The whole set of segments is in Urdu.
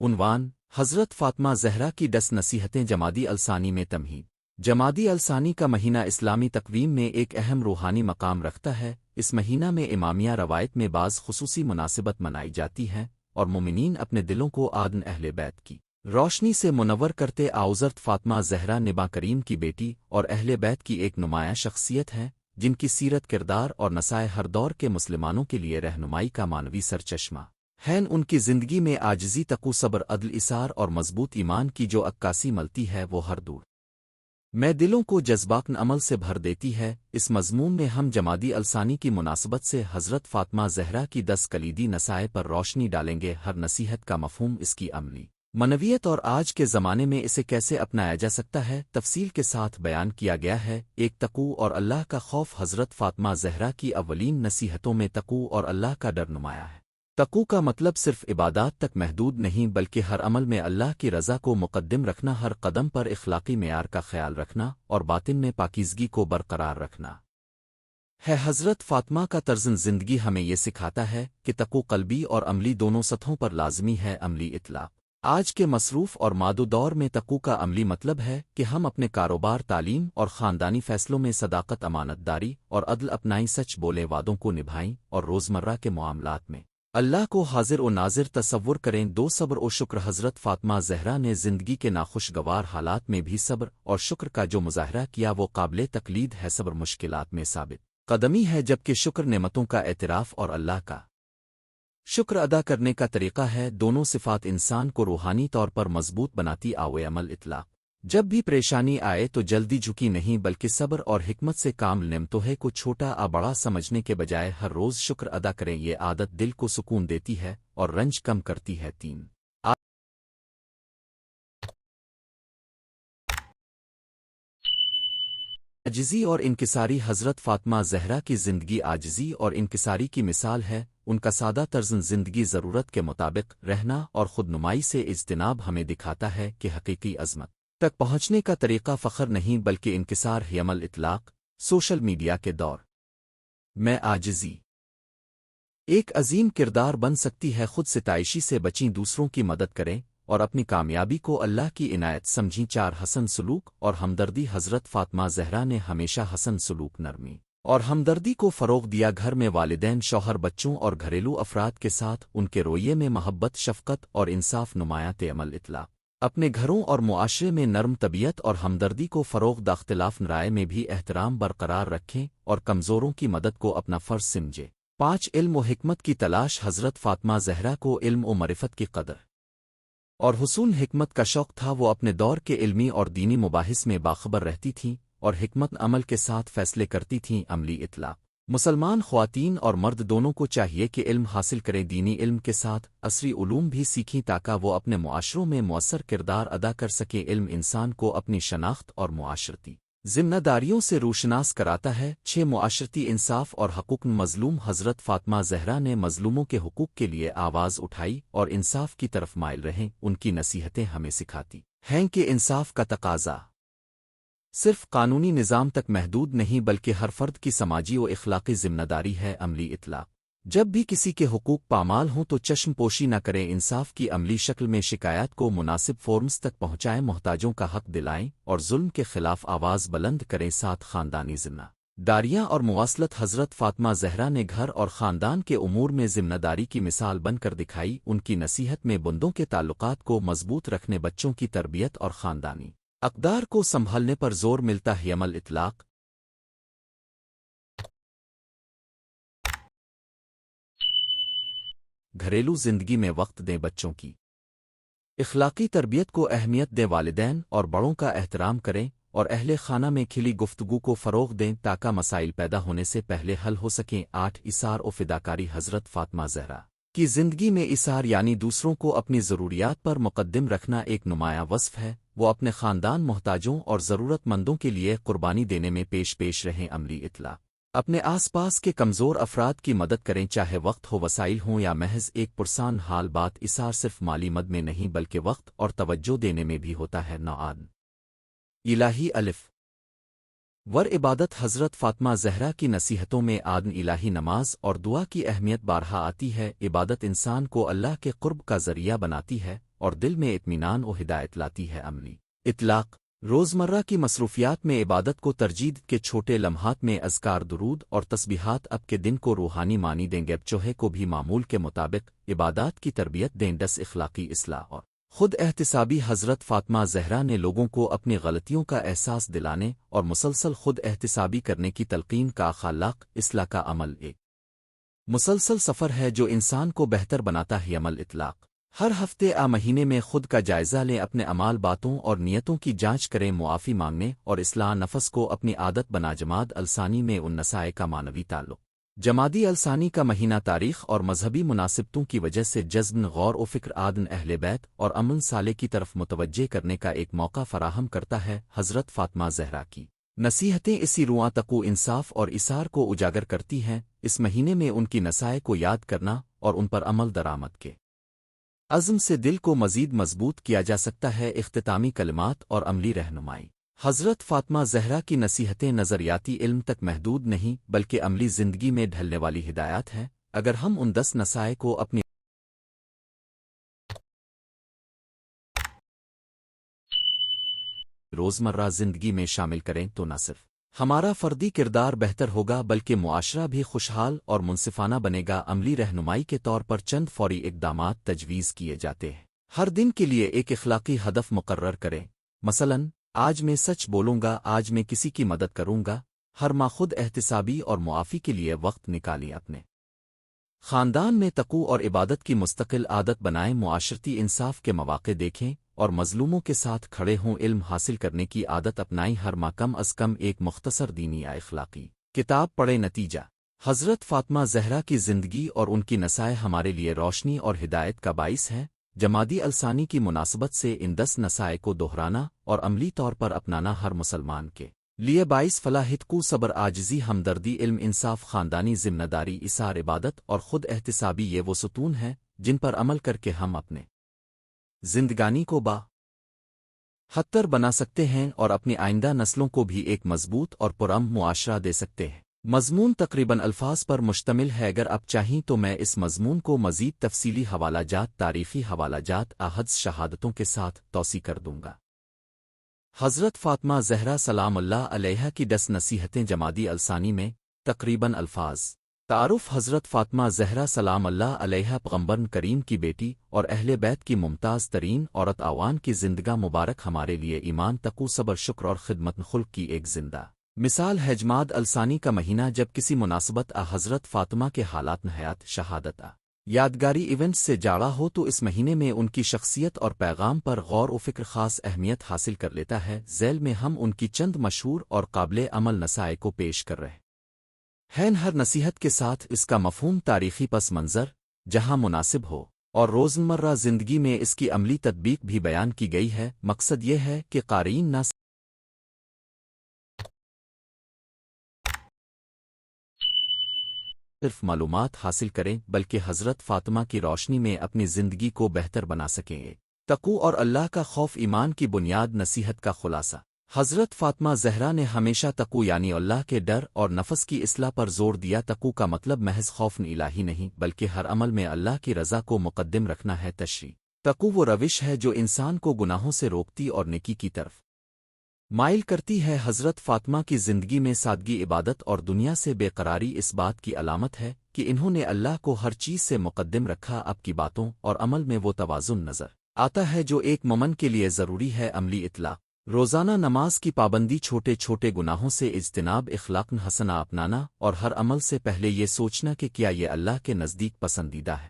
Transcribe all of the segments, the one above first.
عنوان: حضرت فاطمہ زہرا کی 10 نصیحتیں جمادی الثانی میں تمہید۔ جمادی الثانی کا مہینہ اسلامی تقویم میں ایک اہم روحانی مقام رکھتا ہے۔ اس مہینہ میں امامیہ روایت میں بعض خصوصی مناسبت منائی جاتی ہیں اور مومنین اپنے دلوں کو آدن اہل بیت کی روشنی سے منور کرتے حضرت فاطمہ زہرا نبی کریم کی بیٹی اور اہل بیت کی ایک نمایاں شخصیت ہیں، جن کی سیرت، کردار اور نصائح ہر دور کے مسلمانوں کے لیے رہنمائی کا معنوی سرچشمہ ہیں۔ ان کی زندگی میں عاجزی، تقوی، صبر، عدل، ایثار اور مضبوط ایمان کی جو عکاسی ملتی ہے، وہ ہر دور میں دلوں کو جذباکن عمل سے بھر دیتی ہے۔ اس مضمون میں ہم جمادی الثانی کی مناسبت سے حضرت فاطمہ زہرا کی 10 کلیدی نصائح پر روشنی ڈالیں گے۔ ہر نصیحت کا مفہوم، اس کی عملی منویت اور آج کے زمانے میں اسے کیسے اپنایا جا سکتا ہے، تفصیل کے ساتھ بیان کیا گیا ہے۔ ایک، تقوی اور اللہ کا خوف۔ حضرت فاطمہ زہرا کی اولین نصیحتوں میں تقوی اور اللہ کا ڈر نمایاں ہے۔ تقوی کا مطلب صرف عبادات تک محدود نہیں، بلکہ ہر عمل میں اللہ کی رضا کو مقدم رکھنا، ہر قدم پر اخلاقی معیار کا خیال رکھنا اور باطن میں پاکیزگی کو برقرار رکھنا ہے۔ حضرت فاطمہ کا طرز زندگی ہمیں یہ سکھاتا ہے کہ تقوی قلبی اور عملی دونوں سطحوں پر لازمی ہے۔ عملی اطلاق: آج کے مصروف اور مادو دور میں تقوی کا عملی مطلب ہے کہ ہم اپنے کاروبار، تعلیم اور خاندانی فیصلوں میں صداقت، امانت داری اور عدل اپنائیں، سچ بولیں، وعدوں کو نبھائیں اور روزمرہ کے معاملات میں اللہ کو حاضر و ناظر تصور کریں۔ 2، صبر و شکر۔ حضرت فاطمہ زہرا نے زندگی کے ناخوشگوار حالات میں بھی صبر اور شکر کا جو مظاہرہ کیا، وہ قابل تقلید ہے۔ صبر مشکلات میں ثابت قدمی ہے، جبکہ شکر نعمتوں کا اعتراف اور اللہ کا شکر ادا کرنے کا طریقہ ہے۔ دونوں صفات انسان کو روحانی طور پر مضبوط بناتی۔ آوے عمل اطلاق: جب بھی پریشانی آئے تو جلدی جھکی نہیں، بلکہ صبر اور حکمت سے کام لیں۔ توہے کو چھوٹا بڑا سمجھنے کے بجائے ہر روز شکر ادا کریں، یہ عادت دل کو سکون دیتی ہے اور رنج کم کرتی ہے۔ 3، عاجزی اور انکساری۔ حضرت فاطمہ زہرا کی زندگی عاجزی اور انکساری کی مثال ہے۔ ان کا سادہ طرز زندگی، ضرورت کے مطابق رہنا اور خود نمائی سے اجتناب ہمیں دکھاتا ہے کہ حقیقی عظمت تک پہنچنے کا طریقہ فخر نہیں بلکہ انکسار ہے۔ عمل اطلاق: سوشل میڈیا کے دور میں عاجزی ایک عظیم کردار بن سکتی ہے۔ خود ستائشی سے بچیں، دوسروں کی مدد کریں اور اپنی کامیابی کو اللہ کی عنایت سمجھیں۔ 4، حسن سلوک اور ہمدردی۔ حضرت فاطمہ زہرا نے ہمیشہ حسن سلوک، نرمی اور ہمدردی کو فروغ دیا۔ گھر میں والدین، شوہر، بچوں اور گھریلو افراد کے ساتھ ان کے رویے میں محبت، شفقت اور انصاف نمایاں تھے۔ عمل اطلاق: اپنے گھروں اور معاشرے میں نرم طبیعت اور ہمدردی کو فروغ دیں۔ اختلاف رائے میں بھی احترام برقرار رکھیں اور کمزوروں کی مدد کو اپنا فرض سمجھیں۔ 5، علم و حکمت کی تلاش۔ حضرت فاطمہ زہرا کو علم و معرفت کی قدر اور حصول حکمت کا شوق تھا۔ وہ اپنے دور کے علمی اور دینی مباحث میں باخبر رہتی تھیں اور حکمت عمل کے ساتھ فیصلے کرتی تھیں۔ عملی اطلاق: مسلمان خواتین اور مرد دونوں کو چاہیے کہ علم حاصل کریں، دینی علم کے ساتھ عصری علوم بھی سیکھیں تاکہ وہ اپنے معاشروں میں مؤثر کردار ادا کر سکیں۔ علم انسان کو اپنی شناخت اور معاشرتی ذمہ داریوں سے روشناس کراتا ہے۔ 6، معاشرتی انصاف اور حقوق مظلوم۔ حضرت فاطمہ زہرا نے مظلوموں کے حقوق کے لیے آواز اٹھائی اور انصاف کی طرف مائل رہیں۔ ان کی نصیحتیں ہمیں سکھاتی ہیں کہ انصاف کا تقاضا صرف قانونی نظام تک محدود نہیں بلکہ ہر فرد کی سماجی و اخلاقی ذمہ داری ہے۔ عملی اطلاق: جب بھی کسی کے حقوق پامال ہوں تو چشم پوشی نہ کریں، انصاف کی عملی شکل میں شکایات کو مناسب فورمز تک پہنچائیں، محتاجوں کا حق دلائیں اور ظلم کے خلاف آواز بلند کریں۔ 7، خاندانی ذمہ داریاں اور مواصلت۔ حضرت فاطمہ زہرا نے گھر اور خاندان کے امور میں ذمہ داری کی مثال بن کر دکھائی۔ ان کی نصیحت میں بندوں کے تعلقات کو مضبوط رکھنے، بچوں کی تربیت اور خاندانی اقدار کو سنبھالنے پر زور ملتا ہے۔ عمل اطلاق: گھریلو زندگی میں وقت دیں، بچوں کی اخلاقی تربیت کو اہمیت دیں، والدین اور بڑوں کا احترام کریں اور اہل خانہ میں کھلی گفتگو کو فروغ دیں تاکہ مسائل پیدا ہونے سے پہلے حل ہو سکیں۔ 8، ایثار و فداکاری۔ حضرت فاطمہ زہرا کی زندگی میں ایثار یعنی دوسروں کو اپنی ضروریات پر مقدم رکھنا ایک نمایاں وصف ہے۔ وہ اپنے خاندان، محتاجوں اور ضرورت مندوں کے لیے قربانی دینے میں پیش رہیں۔ عملی اطلاق: اپنے آس پاس کے کمزور افراد کی مدد کریں، چاہے وقت ہو، وسائل ہوں یا محض ایک پرسان حال بات۔ اثار صرف مالی مد میں نہیں بلکہ وقت اور توجہ دینے میں بھی ہوتا ہے۔ نعاد الہی الف ور عبادت حضرت فاطمہ زہرا کی نصیحتوں میں آدن الہی نماز اور دعا کی اہمیت بارہا آتی ہے۔ عبادت انسان کو اللہ کے قرب کا ذریعہ بناتی ہے اور دل میں اطمینان و ہدایت لاتی ہے۔ عملی اطلاق روزمرہ کی مصروفیات میں عبادت کو ترجیح کے چھوٹے لمحات میں اذکار، درود اور تسبیحات اب کے دن کو روحانی معنی دیں گے۔ چوہے کو بھی معمول کے مطابق عبادات کی تربیت دیں۔ 10 اخلاقی اصلاح اور خود احتسابی حضرت فاطمہ زہرا نے لوگوں کو اپنی غلطیوں کا احساس دلانے اور مسلسل خود احتسابی کرنے کی تلقین کا اخلاق اصلاح کا عمل ایک مسلسل سفر ہے جو انسان کو بہتر بناتا ہے۔ عمل اطلاق ہر ہفتے مہینے میں خود کا جائزہ لیں، اپنے اعمال، باتوں اور نیتوں کی جانچ کریں، معافی مانگنے اور اصلاح نفس کو اپنی عادت بنا۔ جمادی الثانی میں ان نسائے کا معنوی تعلق جمادی الثانی کا مہینہ تاریخ اور مذہبی مناسبتوں کی وجہ سے جذبن غور و فکر آدن اہل بیت اور امن صالح کی طرف متوجہ کرنے کا ایک موقع فراہم کرتا ہے۔ حضرت فاطمہ زہرا کی نصیحتیں اسی رواں تقوی، انصاف اور اثار کو اجاگر کرتی ہیں۔ اس مہینے میں ان کی نصائح کو یاد کرنا اور ان پر عمل درآمد کے عزم سے دل کو مزید مضبوط کیا جا سکتا ہے۔ اختتامی کلمات اور عملی رہنمائی حضرت فاطمہ زہرا کی نصیحتیں نظریاتی علم تک محدود نہیں بلکہ عملی زندگی میں ڈھلنے والی ہدایات ہیں۔ اگر ہم ان 10 نصائح کو اپنی روزمرہ زندگی میں شامل کریں تو نہ صرف ہمارا فردی کردار بہتر ہوگا بلکہ معاشرہ بھی خوشحال اور منصفانہ بنے گا۔ عملی رہنمائی کے طور پر چند فوری اقدامات تجویز کیے جاتے ہیں۔ ہر دن کے لیے ایک اخلاقی ہدف مقرر کریں، مثلاً آج میں سچ بولوں گا، آج میں کسی کی مدد کروں گا۔ ہر ماہ خود احتسابی اور معافی کے لیے وقت نکالیں، اپنے خاندان میں تقوی اور عبادت کی مستقل عادت بنائیں، معاشرتی انصاف کے مواقع دیکھیں اور مظلوموں کے ساتھ کھڑے ہوں، علم حاصل کرنے کی عادت اپنائیں، ہر ماہ کم از کم ایک مختصر دینی یا اخلاقی کتاب پڑھیں۔ نتیجہ حضرت فاطمہ زہرا کی زندگی اور ان کی نصائح ہمارے لیے روشنی اور ہدایت کا باعث ہے۔ جمادی الثانی کی مناسبت سے ان 10 نصائح کو دہرانا اور عملی طور پر اپنانا ہر مسلمان کے لیے باعث فلاحت کو صبر، عاجزی، ہمدردی، علم، انصاف، خاندانی ذمہ داری، اثار، عبادت اور خود احتسابی یہ وہ ستون ہیں جن پر عمل کر کے ہم اپنے زندگانی کو بہتر بنا سکتے ہیں اور اپنی آئندہ نسلوں کو بھی ایک مضبوط اور پرامن معاشرہ دے سکتے ہیں۔ مضمون تقریباً الفاظ پر مشتمل ہے۔ اگر آپ چاہیں تو میں اس مضمون کو مزید تفصیلی حوالہ جات، تاریخی حوالہ جات، احادیث، شہادتوں کے ساتھ توسیع کر دوں گا۔ حضرت فاطمہ زہرا سلام اللہ علیہا کی 10 نصیحتیں جمادی الثانی میں تقریباً الفاظ۔ تعارف حضرت فاطمہ زہرا سلام اللہ علیہا پیغمبر کریم کی بیٹی اور اہل بیت کی ممتاز ترین عورت، آوان کی زندگی مبارک ہمارے لیے ایمان، تقوی، صبر، شکر اور خدمت خلق کی ایک زندہ مثال ہے۔ جمادی الثانی کا مہینہ جب کسی مناسبت حضرت فاطمہ کے حالات نہایت شہادت یادگاری ایونٹس سے جاڑا ہو تو اس مہینے میں ان کی شخصیت اور پیغام پر غور و فکر خاص اہمیت حاصل کر لیتا ہے۔ ذیل میں ہم ان کی چند مشہور اور قابل عمل نصائح کو پیش کر رہے ہیں۔ ہر نصیحت کے ساتھ اس کا مفہوم تاریخی پس منظر جہاں مناسب ہو اور روزمرہ زندگی میں اس کی عملی تطبیق بھی بیان کی گئی ہے۔ مقصد یہ ہے کہ قارئین نہ صرف معلومات حاصل کریں بلکہ حضرت فاطمہ کی روشنی میں اپنی زندگی کو بہتر بنا سکیں۔ تقوی اور اللہ کا خوف ایمان کی بنیاد۔ نصیحت کا خلاصہ حضرت فاطمہ زہرا نے ہمیشہ تقوی یعنی اللہ کے ڈر اور نفس کی اصلاح پر زور دیا۔ تقوی کا مطلب محض خوف الہی نہیں بلکہ ہر عمل میں اللہ کی رضا کو مقدم رکھنا ہے۔ تشریح تقوی وہ روش ہے جو انسان کو گناہوں سے روکتی اور نیکی کی طرف مائل کرتی ہے۔ حضرت فاطمہ کی زندگی میں سادگی، عبادت اور دنیا سے بے قراری اس بات کی علامت ہے کہ انہوں نے اللہ کو ہر چیز سے مقدم رکھا۔ اب کی باتوں اور عمل میں وہ توازن نظر آتا ہے جو ایک مومن کے لیے ضروری ہے۔ عملی اطلاع روزانہ نماز کی پابندی، چھوٹے چھوٹے گناہوں سے اجتناب، اخلاق حسنہ اپنانا اور ہر عمل سے پہلے یہ سوچنا کہ کیا یہ اللہ کے نزدیک پسندیدہ ہے۔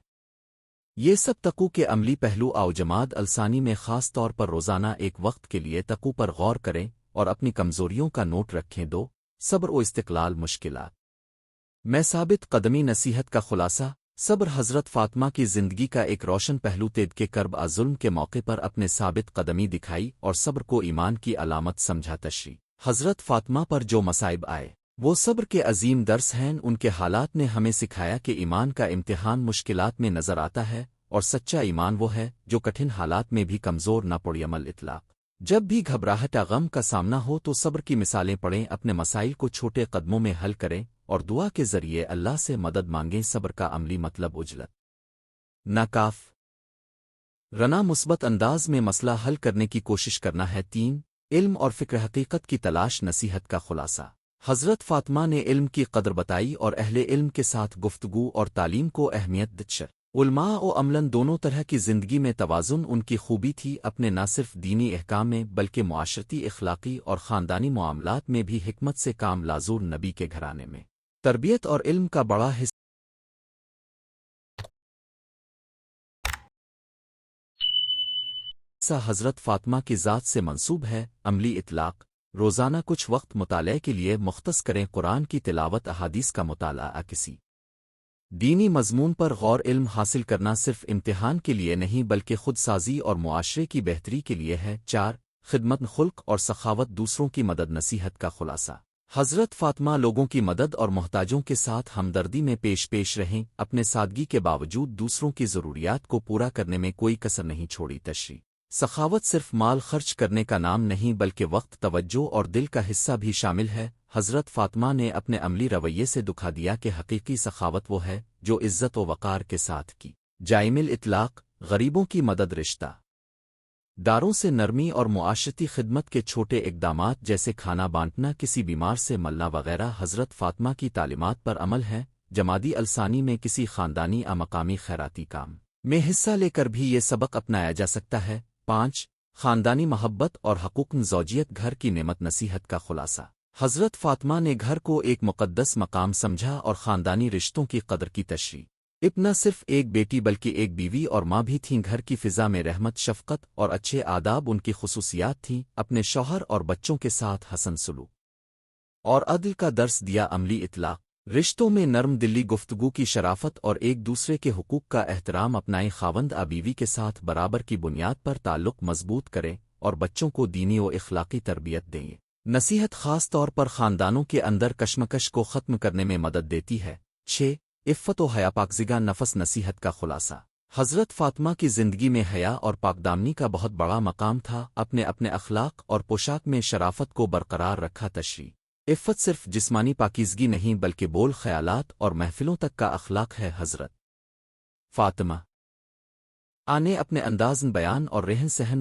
یہ سب تقوی کے عملی پہلو جمادی الثانی میں خاص طور پر روزانہ ایک وقت کے لیے تقوی پر غور کریں اور اپنی کمزوریوں کا نوٹ رکھیں۔ 2 صبر و استقلال مشکلات میں ثابت قدمی۔ نصیحت کا خلاصہ صبر حضرت فاطمہ کی زندگی کا ایک روشن پہلو تید کے کرب ظلم کے موقع پر اپنے ثابت قدمی دکھائی اور صبر کو ایمان کی علامت سمجھا۔ تشریح حضرت فاطمہ پر جو مصائب آئے وہ صبر کے عظیم درس ہیں، ان کے حالات نے ہمیں سکھایا کہ ایمان کا امتحان مشکلات میں نظر آتا ہے، اور سچا ایمان وہ ہے جو کٹھن حالات میں بھی کمزور نہ پڑے۔ عمل اطلاق: جب بھی گھبراہٹ یا غم کا سامنا ہو تو صبر کی مثالیں پڑھیں، اپنے مسائل کو چھوٹے قدموں میں حل کریں اور دعا کے ذریعے اللہ سے مدد مانگیں۔ صبر کا عملی مطلب عجلت ناکاف رنا مثبت انداز میں مسئلہ حل کرنے کی کوشش کرنا ہے۔ 3 علم اور فکر حقیقت کی تلاش نصیحت کا خلاصہ: حضرت فاطمہ نے علم کی قدر بتائی اور اہل علم کے ساتھ گفتگو اور تعلیم کو اہمیت دی۔ علماء و عملاً دونوں طرح کی زندگی میں توازن ان کی خوبی تھی، اپنے نہ صرف دینی احکام میں بلکہ معاشرتی، اخلاقی اور خاندانی معاملات میں بھی حکمت سے کام لازور نبی کے گھرانے میں تربیت اور علم کا بڑا حصہ حضرت فاطمہ کی ذات سے منسوب ہے۔ عملی اطلاق: روزانہ کچھ وقت مطالعے کے لیے مختص کریں، قرآن کی تلاوت، احادیث کا مطالعہ، کسی دینی مضمون پر غور۔ علم حاصل کرنا صرف امتحان کے لیے نہیں بلکہ خود سازی اور معاشرے کی بہتری کے لیے ہے۔ 4 خدمت خلق اور سخاوت، دوسروں کی مدد نصیحت کا خلاصہ: حضرت فاطمہ لوگوں کی مدد اور محتاجوں کے ساتھ ہمدردی میں پیش رہیں، اپنے سادگی کے باوجود دوسروں کی ضروریات کو پورا کرنے میں کوئی کسر نہیں چھوڑی۔ تشریح: سخاوت صرف مال خرچ کرنے کا نام نہیں بلکہ وقت، توجہ اور دل کا حصہ بھی شامل ہے۔ حضرت فاطمہ نے اپنے عملی رویے سے دکھا دیا کہ حقیقی سخاوت وہ ہے جو عزت و وقار کے ساتھ کی جائمل اطلاق: غریبوں کی مدد، رشتہ داروں سے نرمی اور معاشرتی خدمت کے چھوٹے اقدامات جیسے کھانا بانٹنا، کسی بیمار سے ملنا وغیرہ حضرت فاطمہ کی تعلیمات پر عمل ہے۔ جمادی الثانی میں کسی خاندانی یا مقامی خیراتی کام میں حصہ لے کر بھی یہ سبق اپنایا جا سکتا ہے۔ 5 خاندانی محبت اور حقوق زوجیت، گھر کی نعمت نصیحت کا خلاصہ: حضرت فاطمہ نے گھر کو ایک مقدس مقام سمجھا اور خاندانی رشتوں کی قدر کی تشریح۔ اب نہ صرف ایک بیٹی بلکہ ایک بیوی اور ماں بھی تھیں، گھر کی فضا میں رحمت، شفقت اور اچھے آداب ان کی خصوصیات تھیں۔ اپنے شوہر اور بچوں کے ساتھ حسن سلوک اور عدل کا درس دیا۔ عملی اطلاق: رشتوں میں نرم دلی، گفتگو کی شرافت اور ایک دوسرے کے حقوق کا احترام اپنائیں۔ خاوند بیوی کے ساتھ برابر کی بنیاد پر تعلق مضبوط کریں اور بچوں کو دینی و اخلاقی تربیت دیں۔ نصیحت خاص طور پر خاندانوں کے اندر کشمکش کو ختم کرنے میں مدد دیتی ہے۔ 6 عفت و حیا، پاکیزگی نفس نصیحت کا خلاصہ: حضرت فاطمہ کی زندگی میں حیا اور پاکدامنی کا بہت بڑا مقام تھا، اپنے اخلاق اور پوشاک میں شرافت کو برقرار رکھا۔ تشریح: عفت صرف جسمانی پاکیزگی نہیں بلکہ بول، خیالات اور محفلوں تک کا اخلاق ہے۔ حضرت فاطمہ نے اپنے انداز بیان اور رہن سہن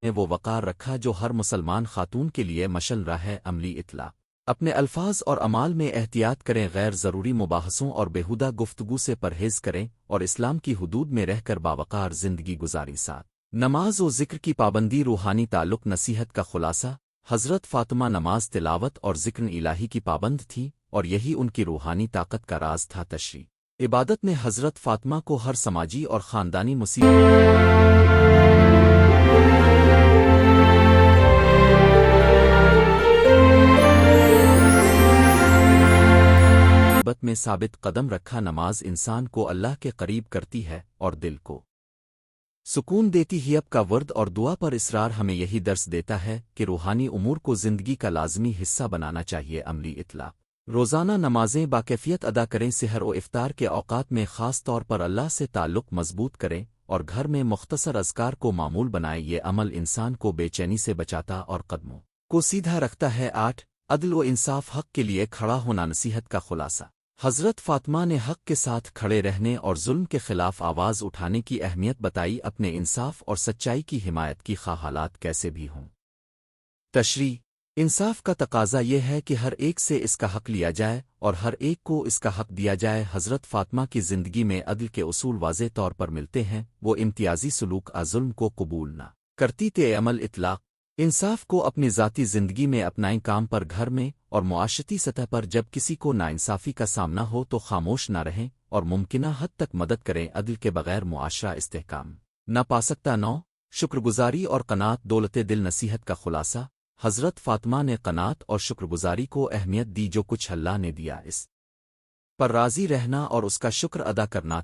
میں وہ وقار رکھا جو ہر مسلمان خاتون کے لیے مشعل راہ ہے۔ عملی اطلاق: اپنے الفاظ اور اعمال میں احتیاط کریں، غیر ضروری مباحثوں اور بیہودہ گفتگو سے پرہیز کریں اور اسلام کی حدود میں رہ کر باوقار زندگی گزاری۔ ساتھ نماز و ذکر کی پابندی، روحانی تعلق نصیحت کا خلاصہ: حضرت فاطمہ نماز، تلاوت اور ذکر الہی کی پابند تھی اور یہی ان کی روحانی طاقت کا راز تھا۔ تشریح: عبادت نے حضرت فاطمہ کو ہر سماجی اور خاندانی مصیبت میں ثابت قدم رکھا۔ نماز انسان کو اللہ کے قریب کرتی ہے اور دل کو سکون دیتی ہے۔ اب کا ورد اور دعا پر اصرار ہمیں یہی درس دیتا ہے کہ روحانی امور کو زندگی کا لازمی حصہ بنانا چاہیے۔ عملی اطلاق: روزانہ نمازیں باکیفیت ادا کریں، سحر و افطار کے اوقات میں خاص طور پر اللہ سے تعلق مضبوط کریں اور گھر میں مختصر اذکار کو معمول بنائیں۔ یہ عمل انسان کو بے چینی سے بچاتا اور قدموں کو سیدھا رکھتا ہے۔ 8 عدل و انصاف، حق کے لیے کھڑا ہونا نصیحت کا خلاصہ: حضرت فاطمہ نے حق کے ساتھ کھڑے رہنے اور ظلم کے خلاف آواز اٹھانے کی اہمیت بتائی، اپنے انصاف اور سچائی کی حمایت کی، خواہ حالات کیسے بھی ہوں۔ تشریح: انصاف کا تقاضا یہ ہے کہ ہر ایک سے اس کا حق لیا جائے اور ہر ایک کو اس کا حق دیا جائے۔ حضرت فاطمہ کی زندگی میں عدل کے اصول واضح طور پر ملتے ہیں، وہ امتیازی سلوک، ظلم کو قبول نہ کرتی تھے۔ عمل اطلاق: انصاف کو اپنی ذاتی زندگی میں اپنائیں، کام پر، گھر میں اور معاشرتی سطح پر جب کسی کو ناانصافی کا سامنا ہو تو خاموش نہ رہیں اور ممکنہ حد تک مدد کریں۔ عدل کے بغیر معاشرہ استحکام نہ پا سکتا۔ 9 شکر گزاری اور قناعت دولت دل نصیحت کا خلاصہ: حضرت فاطمہ نے قناعت اور شکر گزاری کو اہمیت دی، جو کچھ اللہ نے دیا اس پر راضی رہنا اور اس کا شکر ادا کرنا۔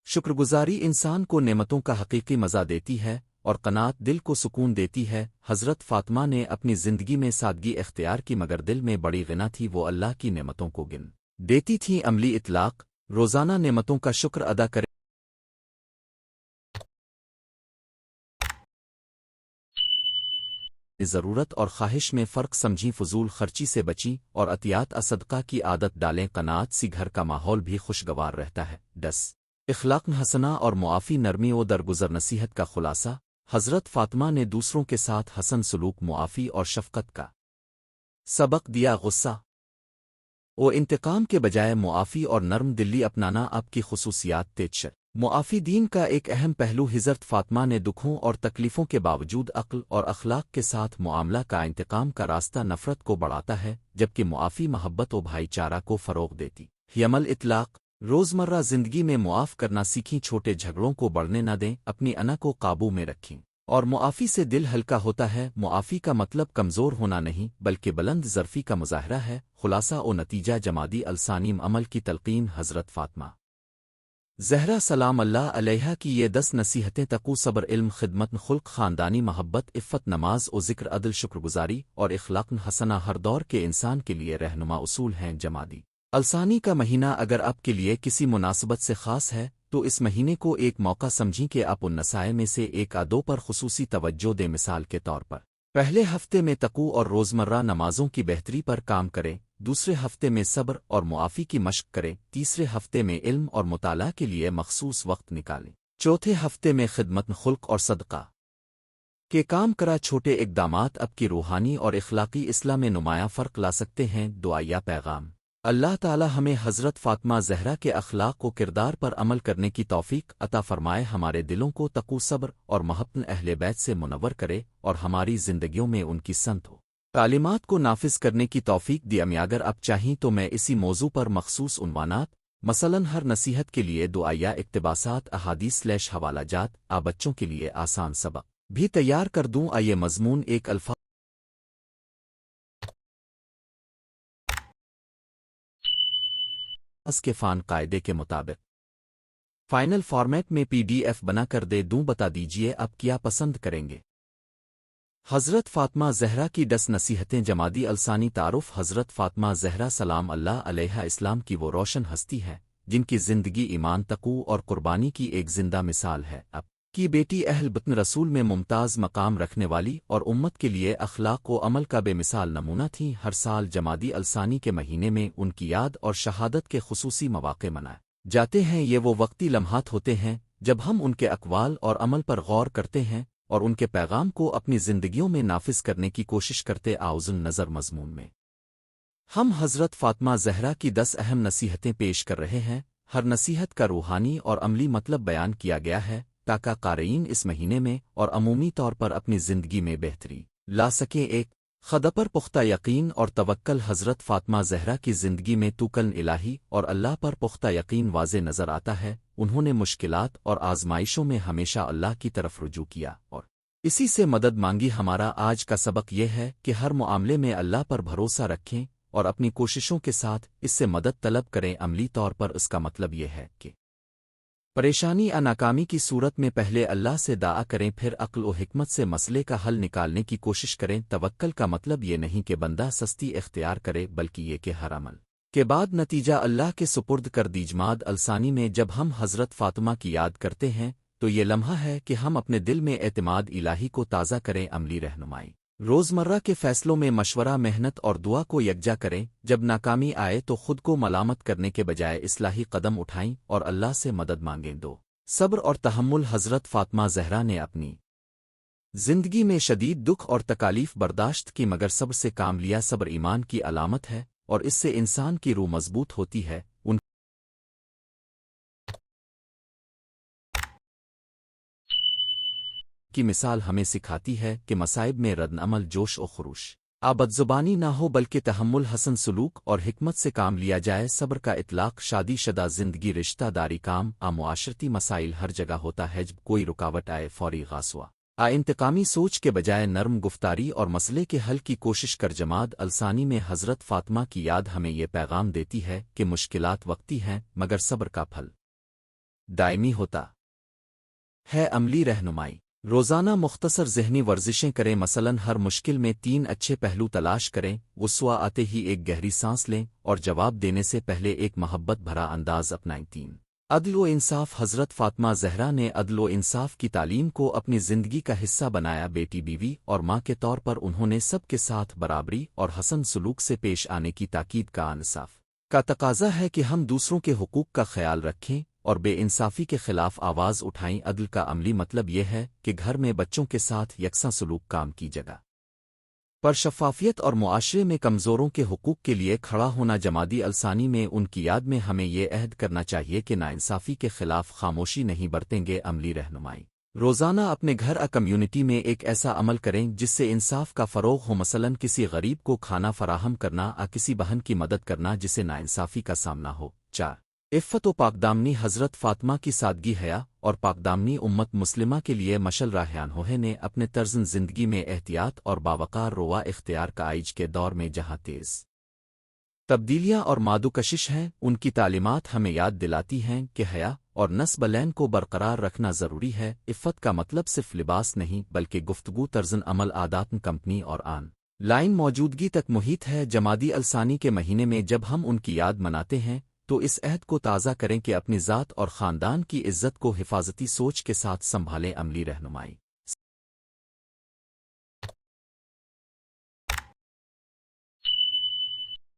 شکر گزاری انسان کو نعمتوں کا حقیقی مزہ دیتی ہے اور قناعت دل کو سکون دیتی ہے۔ حضرت فاطمہ نے اپنی زندگی میں سادگی اختیار کی مگر دل میں بڑی غنا تھی، وہ اللہ کی نعمتوں کو گن دیتی تھی۔ عملی اطلاق: روزانہ نعمتوں کا شکر ادا کریں، ضرورت اور خواہش میں فرق سمجھی، فضول خرچی سے بچیں اور عطیات صدقہ کی عادت ڈالیں، قناعت سی گھر کا ماحول بھی خوشگوار رہتا ہے۔ 10 اخلاق حسنہ اور معافی، نرمی و درگزر، نصیحت کا خلاصہ: حضرت فاطمہ نے دوسروں کے ساتھ حسن سلوک، معافی اور شفقت کا سبق دیا۔ غصہ و انتقام کے بجائے معافی اور نرم دلی اپنانا آپ کی خصوصیات تیج۔ معافی دین کا ایک اہم پہلو، حضرت فاطمہ نے دکھوں اور تکلیفوں کے باوجود عقل اور اخلاق کے ساتھ معاملہ کا، انتقام کا راستہ نفرت کو بڑھاتا ہے جبکہ معافی محبت و بھائی چارہ کو فروغ دیتی ہے۔ عمل اطلاق: روزمرہ زندگی میں معاف کرنا سیکھیں، چھوٹے جھگڑوں کو بڑھنے نہ دیں، اپنی انا کو قابو میں رکھیں اور معافی سے دل ہلکا ہوتا ہے۔ معافی کا مطلب کمزور ہونا نہیں بلکہ بلند ظرفی کا مظاہرہ ہے۔ خلاصہ و نتیجہ: جمادی الثانی عمل کی تلقین، حضرت فاطمہ زہرا سلام اللہ علیہا کی یہ 10 نصیحتیں تقوی، صبر، علم، خدمت، خلق، خاندانی محبت، عفت، نماز و ذکر، عدل، شکر گزاری اور اخلاق حسنہ ہر دور کے انسان کے لیے رہنما اصول ہیں۔ جمادی الثانی کا مہینہ اگر آپ کے لیے کسی مناسبت سے خاص ہے تو اس مہینے کو ایک موقع سمجھیں کہ آپ ان نصائح میں سے ایک آدھو پر خصوصی توجہ دیں۔ مثال کے طور پر پہلے ہفتے میں تقوی اور روزمرہ نمازوں کی بہتری پر کام کریں، دوسرے ہفتے میں صبر اور معافی کی مشق کریں، تیسرے ہفتے میں علم اور مطالعہ کے لیے مخصوص وقت نکالیں، چوتھے ہفتے میں خدمت، خلق اور صدقہ کے کام کرا۔ چھوٹے اقدامات اب کی روحانی اور اخلاقی اصلاح میں نمایاں فرق لا سکتے ہیں۔ دعائیا پیغام: اللہ تعالی ہمیں حضرت فاطمہ زہرا کے اخلاق و کردار پر عمل کرنے کی توفیق عطا فرمائے، ہمارے دلوں کو تقوی، صبر اور محبت اہل بیت سے منور کرے اور ہماری زندگیوں میں ان کی سنت و تعلیمات کو نافذ کرنے کی توفیق دی۔ اگر آپ چاہیں تو میں اسی موضوع پر مخصوص عنوانات، مثلاً ہر نصیحت کے لیے دعائیا اقتباسات، احادیث / حوالہ جات، بچوں کے لیے آسان سبق بھی تیار کر دوں۔ آئیے مضمون ایک الفاظ کے فان قاعدے کے مطابق فائنل فارمیٹ میں PDF بنا کر دے دوں، بتا دیجئے آپ کیا پسند کریں گے۔ حضرت فاطمہ زہرا کی 10 نصیحتیں۔ جمادی الثانی تعارف: حضرت فاطمہ زہرا سلام اللہ علیہا اسلام کی وہ روشن ہستی ہے جن کی زندگی ایمان، تقوی اور قربانی کی ایک زندہ مثال ہے۔ اب کی بیٹی اہل بیت رسول میں ممتاز مقام رکھنے والی اور امت کے لیے اخلاق و عمل کا بے مثال نمونہ تھیں۔ ہر سال جمادی الثانی کے مہینے میں ان کی یاد اور شہادت کے خصوصی مواقع منائے جاتے ہیں۔ یہ وہ وقتی لمحات ہوتے ہیں جب ہم ان کے اقوال اور عمل پر غور کرتے ہیں اور ان کے پیغام کو اپنی زندگیوں میں نافذ کرنے کی کوشش کرتے۔ آؤزن نظر مضمون میں ہم حضرت فاطمہ زہرا کی 10 اہم نصیحتیں پیش کر رہے ہیں۔ ہر نصیحت کا روحانی اور عملی مطلب بیان کیا گیا ہے تاکہ قارئین اس مہینے میں اور عمومی طور پر اپنی زندگی میں بہتری لا سکیں۔ ایک خدا پر پختہ یقین اور توکل: حضرت فاطمہ زہرا کی زندگی میں توکل الہی اور اللہ پر پختہ یقین واضح نظر آتا ہے۔ انہوں نے مشکلات اور آزمائشوں میں ہمیشہ اللہ کی طرف رجوع کیا اور اسی سے مدد مانگی۔ ہمارا آج کا سبق یہ ہے کہ ہر معاملے میں اللہ پر بھروسہ رکھیں اور اپنی کوششوں کے ساتھ اس سے مدد طلب کریں۔ عملی طور پر اس کا مطلب یہ ہے کہ پریشانی یا ناکامی کی صورت میں پہلے اللہ سے دعا کریں، پھر عقل و حکمت سے مسئلے کا حل نکالنے کی کوشش کریں۔ توکل کا مطلب یہ نہیں کہ بندہ سستی اختیار کرے بلکہ یہ کہ ہر عمل کے بعد نتیجہ اللہ کے سپرد کر دی۔ جماد الثانی میں جب ہم حضرت فاطمہ کی یاد کرتے ہیں تو یہ لمحہ ہے کہ ہم اپنے دل میں اعتماد الہی کو تازہ کریں۔ عملی رہنمائی: روزمرہ کے فیصلوں میں مشورہ، محنت اور دعا کو یکجا کریں۔ جب ناکامی آئے تو خود کو ملامت کرنے کے بجائے اصلاحی قدم اٹھائیں اور اللہ سے مدد مانگیں۔ دو صبر اور تحمل: حضرت فاطمہ زہرا نے اپنی زندگی میں شدید دکھ اور تکالیف برداشت کی مگر صبر سے کام لیا۔ صبر ایمان کی علامت ہے اور اس سے انسان کی روح مضبوط ہوتی ہے۔ ان کی مثال ہمیں سکھاتی ہے کہ مصائب میں رد عمل، جوش و خروش، بدزبانی نہ ہو بلکہ تحمل، حسن سلوک اور حکمت سے کام لیا جائے۔ صبر کا اطلاق شادی شدہ زندگی، رشتہ داری، کام، معاشرتی مسائل ہر جگہ ہوتا ہے۔ جب کوئی رکاوٹ آئے فوری غصہ انتقامی سوچ کے بجائے نرم گفتاری اور مسئلے کے حل کی کوشش کر۔ جماد الثانی میں حضرت فاطمہ کی یاد ہمیں یہ پیغام دیتی ہے کہ مشکلات وقتی ہیں مگر صبر کا پھل دائمی ہوتا ہے۔ عملی رہنمائی: روزانہ مختصر ذہنی ورزشیں کریں، مثلاً ہر مشکل میں 3 اچھے پہلو تلاش کریں، غصہ آتے ہی ایک گہری سانس لیں اور جواب دینے سے پہلے ایک محبت بھرا انداز اپنائیں۔ 3 عدل و انصاف۔ حضرت فاطمہ زہرا نے عدل و انصاف کی تعلیم کو اپنی زندگی کا حصہ بنایا۔ بیٹی، بیوی اور ماں کے طور پر انہوں نے سب کے ساتھ برابری اور حسن سلوک سے پیش آنے کی تاکید کا انصاف کا تقاضا ہے کہ ہم دوسروں کے حقوق کا خیال رکھیں اور بے انصافی کے خلاف آواز اٹھائیں۔ عدل کا عملی مطلب یہ ہے کہ گھر میں بچوں کے ساتھ یکساں سلوک، کام کی جگہ پر شفافیت اور معاشرے میں کمزوروں کے حقوق کے لیے کھڑا ہونا۔ جمادی الثانی میں ان کی یاد میں ہمیں یہ عہد کرنا چاہیے کہ ناانصافی کے خلاف خاموشی نہیں برتیں گے۔ عملی رہنمائی۔ روزانہ اپنے گھر کمیونٹی میں ایک ایسا عمل کریں جس سے انصاف کا فروغ ہو، مثلاً کسی غریب کو کھانا فراہم کرنا، کسی بہن کی مدد کرنا جسے ناانصافی کا سامنا ہو۔ 4 عفت و پاکدامنی۔ حضرت فاطمہ کی سادگی، حیا اور پاکدامنی امت مسلمہ کے لیے مشل راہنمائی نے اپنے طرز زندگی میں احتیاط اور باوقار روا اختیار کا آج کے دور میں جہاں تیز تبدیلیاں اور مادو کشش ہیں، ان کی تعلیمات ہمیں یاد دلاتی ہیں کہ حیا اور نصب لین کو برقرار رکھنا ضروری ہے۔ عفت کا مطلب صرف لباس نہیں بلکہ گفتگو، طرز عمل، عادات، کمپنی اور آن لائن موجودگی تک محیط ہے۔ جمادی الثانی کے مہینے میں جب ہم ان کی یاد مناتے ہیں تو اس عہد کو تازہ کریں کہ اپنی ذات اور خاندان کی عزت کو حفاظتی سوچ کے ساتھ سنبھالیں۔ عملی رہنمائی۔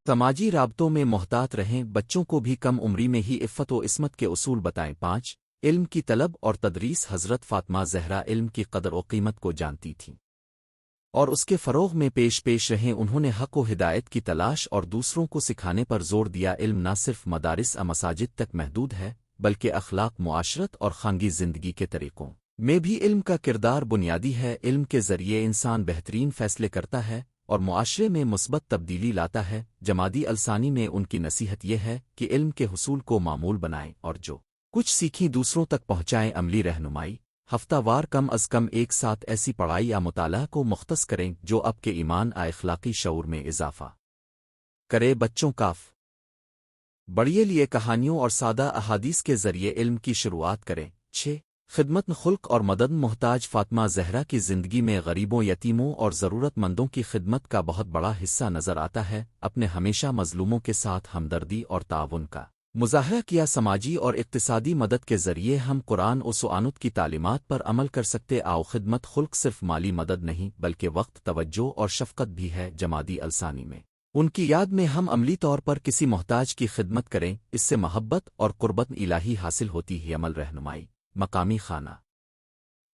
سماجی رابطوں میں محتاط رہیں، بچوں کو بھی کم عمری میں ہی عفت و عصمت کے اصول بتائیں۔ 5 علم کی طلب اور تدریس۔ حضرت فاطمہ زہرا علم کی قدر و قیمت کو جانتی تھیں اور اس کے فروغ میں پیش رہیں۔ انہوں نے حق و ہدایت کی تلاش اور دوسروں کو سکھانے پر زور دیا۔ علم نہ صرف مدارس مساجد تک محدود ہے بلکہ اخلاق، معاشرت اور خانگی زندگی کے طریقوں میں بھی علم کا کردار بنیادی ہے۔ علم کے ذریعے انسان بہترین فیصلے کرتا ہے اور معاشرے میں مثبت تبدیلی لاتا ہے۔ جمادی الثانی میں ان کی نصیحت یہ ہے کہ علم کے حصول کو معمول بنائیں اور جو کچھ سیکھیں دوسروں تک پہنچائیں۔ عملی رہنمائی۔ ہفتہ وار کم از کم ایک ساتھ ایسی پڑھائی یا مطالعہ کو مختص کریں جو آپ کے ایمان، اخلاقی شعور میں اضافہ کرے۔ بچوں کاف بڑیے لیے کہانیوں اور سادہ احادیث کے ذریعے علم کی شروعات کریں۔ 6 خدمت خلق اور مدد محتاج۔ فاطمہ زہرا کی زندگی میں غریبوں، یتیموں اور ضرورت مندوں کی خدمت کا بہت بڑا حصہ نظر آتا ہے۔ اپنے ہمیشہ مظلوموں کے ساتھ ہمدردی اور تعاون کا مظاہرہ کیا۔ سماجی اور اقتصادی مدد کے ذریعے ہم قرآن و سنت کی تعلیمات پر عمل کر سکتے۔ آؤ، خدمت خلق صرف مالی مدد نہیں بلکہ وقت، توجہ اور شفقت بھی ہے۔ جمادی الثانی میں ان کی یاد میں ہم عملی طور پر کسی محتاج کی خدمت کریں، اس سے محبت اور قربت الہی حاصل ہوتی ہے۔ عمل رہنمائی۔ مقامی خانہ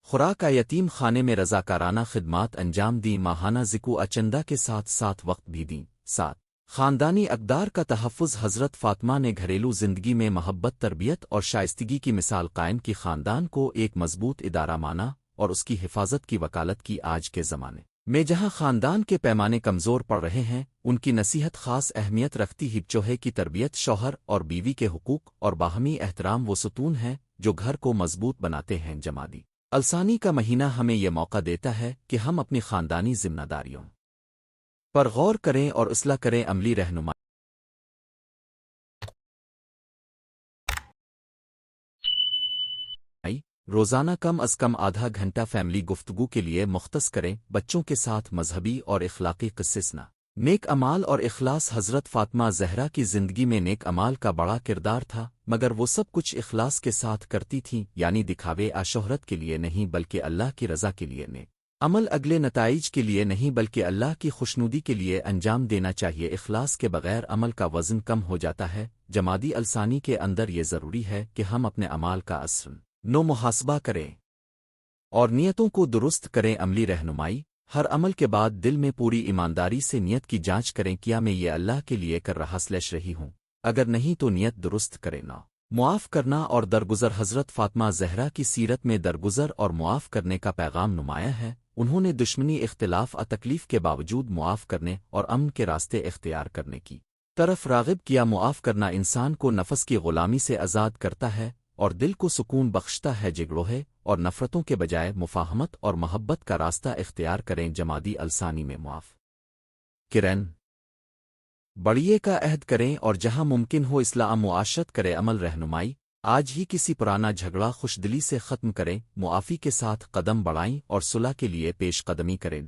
خوراک یتیم خانے میں رضاکارانہ خدمات انجام دیں، ماہانہ ذکو اچندہ کے ساتھ ساتھ وقت بھی دیں۔ 7 خاندانی اقدار کا تحفظ۔ حضرت فاطمہ نے گھریلو زندگی میں محبت، تربیت اور شائستگی کی مثال قائم کی، خاندان کو ایک مضبوط ادارہ مانا اور اس کی حفاظت کی وکالت کی۔ آج کے زمانے میں جہاں خاندان کے پیمانے کمزور پڑ رہے ہیں، ان کی نصیحت خاص اہمیت رکھتی ہے۔ بچوں کی تربیت، شوہر اور بیوی کے حقوق اور باہمی احترام وہ ستون ہیں جو گھر کو مضبوط بناتے ہیں۔ جمادی الثانی کا مہینہ ہمیں یہ موقع دیتا ہے کہ ہم اپنی خاندانی ذمہ داریوں پر غور کریں اور اصلاح کریں۔ عملی رہنمائی۔ روزانہ کم از کم آدھا گھنٹہ فیملی گفتگو کے لیے مختص کریں، بچوں کے ساتھ مذہبی اور اخلاقی قصے سنا۔ نیک امال اور اخلاص۔ حضرت فاطمہ زہرا کی زندگی میں نیک امال کا بڑا کردار تھا، مگر وہ سب کچھ اخلاص کے ساتھ کرتی تھیں، یعنی دکھاوے شہرت کے لیے نہیں بلکہ اللہ کی رضا کے لیے۔ نیک عمل اگلے نتائج کے لیے نہیں بلکہ اللہ کی خوشنودی کے لیے انجام دینا چاہیے۔ اخلاص کے بغیر عمل کا وزن کم ہو جاتا ہے۔ جمادی الثانی کے اندر یہ ضروری ہے کہ ہم اپنے اعمال کا اصل نو محاسبہ کریں اور نیتوں کو درست کریں۔ عملی رہنمائی۔ ہر عمل کے بعد دل میں پوری ایمانداری سے نیت کی جانچ کریں، کیا میں یہ اللہ کے لیے کر رہی ہوں؟ اگر نہیں تو نیت درست کریں۔ نہ معاف کرنا اور درگزر۔ حضرت فاطمہ زہرا کی سیرت میں درگزر اور معاف کرنے کا پیغام نمایاں ہے۔ انہوں نے دشمنی، اختلاف تکلیف کے باوجود معاف کرنے اور امن کے راستے اختیار کرنے کی طرف راغب کیا۔ معاف کرنا انسان کو نفس کی غلامی سے آزاد کرتا ہے اور دل کو سکون بخشتا ہے۔ جھگڑوں اور نفرتوں کے بجائے مفاہمت اور محبت کا راستہ اختیار کریں۔ جمادی الثانی میں معاف کریں، بڑیے کا عہد کریں اور جہاں ممکن ہو اصلاح معاشرت کرے۔ عمل رہنمائی۔ آج ہی کسی پرانا جھگڑا خوش دلی سے ختم کریں، معافی کے ساتھ قدم بڑھائیں اور صلح کے لیے پیش قدمی کریں۔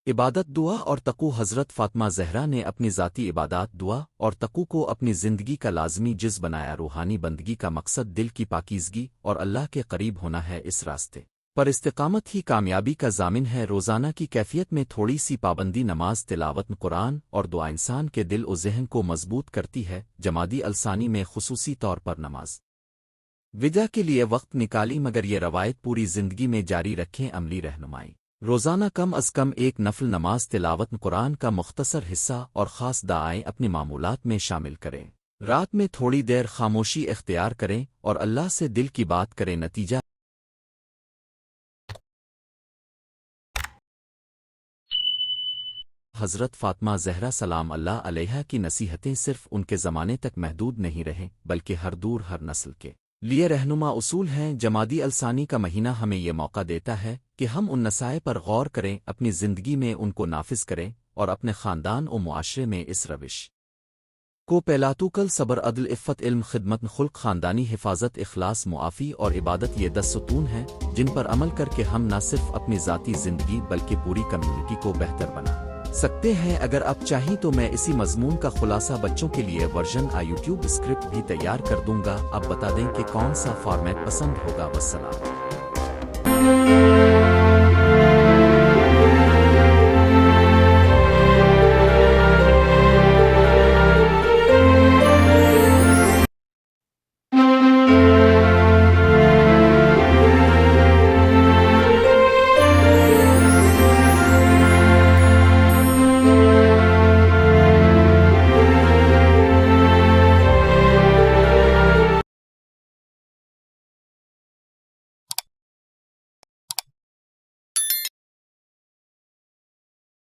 عبادت، دعا اور تقو۔ حضرت فاطمہ زہرا نے اپنی ذاتی عبادات، دعا اور تقو کو اپنی زندگی کا لازمی جز بنایا۔ روحانی بندگی کا مقصد دل کی پاکیزگی اور اللہ کے قریب ہونا ہے۔ اس راستے پر استقامت ہی کامیابی کا ضامن ہے۔ روزانہ کی کیفیت میں تھوڑی سی پابندی، نماز، تلاوت قرآن اور دعا انسان کے دل و ذہن کو مضبوط کرتی ہے۔ جمادی الثانی میں خصوصی طور پر نماز ودا کے لیے وقت نکالی، مگر یہ روایت پوری زندگی میں جاری رکھیں۔ عملی رہنمائی، روزانہ کم از کم ایک نفل نماز، تلاوت قرآن کا مختصر حصہ اور خاص دعائیں اپنی معمولات میں شامل کریں۔ رات میں تھوڑی دیر خاموشی اختیار کریں اور اللہ سے دل کی بات کریں۔ نتیجہ حضرت فاطمہ زہرا سلام اللہ علیہا کی نصیحتیں صرف ان کے زمانے تک محدود نہیں رہیں، بلکہ ہر نسل کے لیے رہنما اصول ہیں۔ جمادی الثانی کا مہینہ ہمیں یہ موقع دیتا ہے کہ ہم ان نصائح پر غور کریں، اپنی زندگی میں ان کو نافذ کریں اور اپنے خاندان و معاشرے میں اس روش کو پیلاتوکل صبر، عدل، عفت، علم، خدمت، خلق، خاندانی حفاظت، اخلاص، معافی اور عبادت، یہ 10 ستون ہیں جن پر عمل کر کے ہم نہ صرف اپنی ذاتی زندگی بلکہ پوری کمیونٹی کو بہتر بنا سکتے ہیں۔ اگر آپ چاہیں تو میں اسی مضمون کا خلاصہ بچوں کے لیے ورژن یوٹیوب اسکرپٹ بھی تیار کر دوں گا۔ اب بتا دیں کہ کون سا فارمیٹ پسند ہوگا۔ والسلام۔